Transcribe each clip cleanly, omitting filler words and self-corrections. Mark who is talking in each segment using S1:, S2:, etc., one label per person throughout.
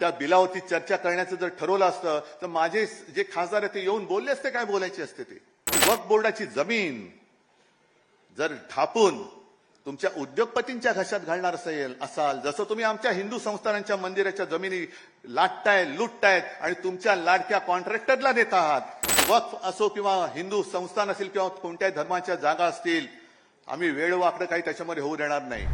S1: त्या बिलावरती चर्चा करण्याचं जर ठरवलं असतं तर माझे जे खासदार आहेत ते येऊन बोलले असते, काय बोलायचे असते ते. वक्फ बोर्डाची जमीन जर ढापून तुमच्या उद्योगपतींच्या घशात घालणार असाल, जसं तुम्ही आमच्या हिंदू संस्थानांच्या मंदिराच्या जमिनी लाटताय, लुटतायत आणि तुमच्या लाडक्या कॉन्ट्रॅक्टरला देत आहात. वक्फ असो किंवा हिंदू संस्थान असेल किंवा कोणत्याही धर्माच्या जागा असतील, आम्ही वेळवाकडं काही त्याच्यामध्ये होऊ देणार नाही.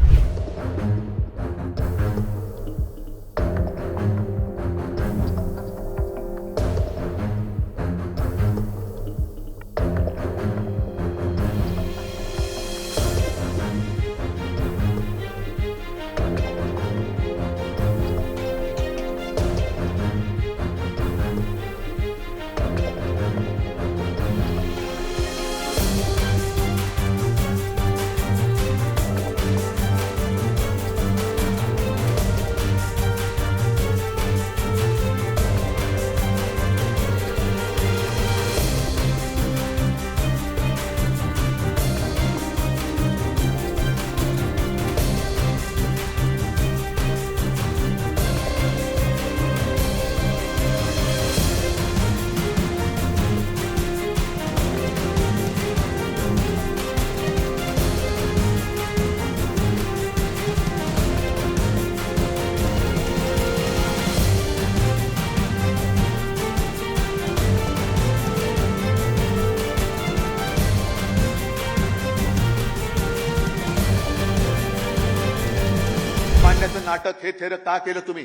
S1: पाडण्याचं नाटक हे थेर का केलं तुम्ही?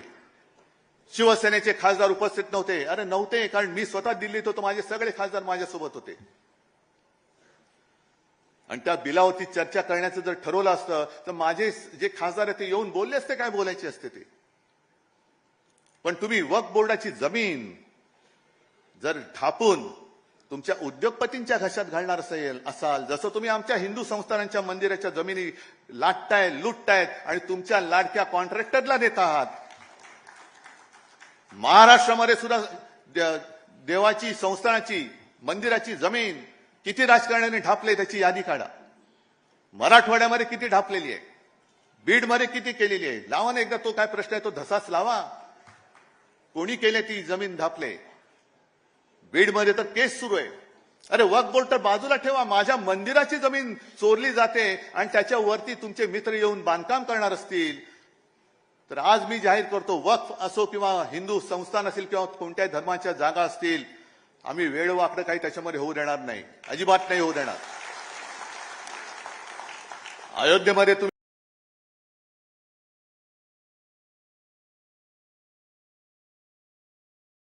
S1: शिवसेनेचे खासदार उपस्थित नव्हते. अरे नव्हते, कारण मी स्वतः दिल्लीत होतो, माझे सगळे खासदार माझ्यासोबत होते. आणि त्या बिलावरती चर्चा करण्याचं जर ठरवलं असतं तर माझे जे खासदार आहेत ते येऊन बोलले असते, काय बोलायचे असते ते. पण तुम्ही वक्फ बोर्डाची जमीन जर ढापून तुमच्या उद्योगपतींच्या घशात घालणार असाल, जसं तुम्ही आमच्या हिंदू संस्थानांच्या मंदिराच्या जमिनी लाटताय, लुटतायत आणि तुमच्या लाडक्या कॉन्ट्रॅक्टरला देत आहात. महाराष्ट्रामध्ये सुद्धा देवाची, संस्थानाची, मंदिराची जमीन किती राजकारण्यांनी ढापले त्याची यादी काढा. मराठवाड्यामध्ये किती ढापलेली आहे, बीडमध्ये किती केलेली आहे. लावा ना एकदा तो काय प्रश्न आहे तो धसाच लावा. कोणी केले ती जमीन ढापले? बीडमध्ये तर केस सुरू आहे. अरे वक्फ बोर्ड तर बाजूला ठेवा, माझ्या मंदिराची जमीन चोरली जाते आणि त्याच्यावरती तुमचे मित्र येऊन बांधकाम करणार असतील तर आज मी जाहीर करतो, वक्फ असो किंवा हिंदू संस्थान असेल किंवा कोणत्याही धर्माच्या जागा असतील, आम्ही वेळवाकडं काही त्याच्यामध्ये होऊ देणार नाही, अजिबात नाही होऊ देणार. अयोध्येमध्ये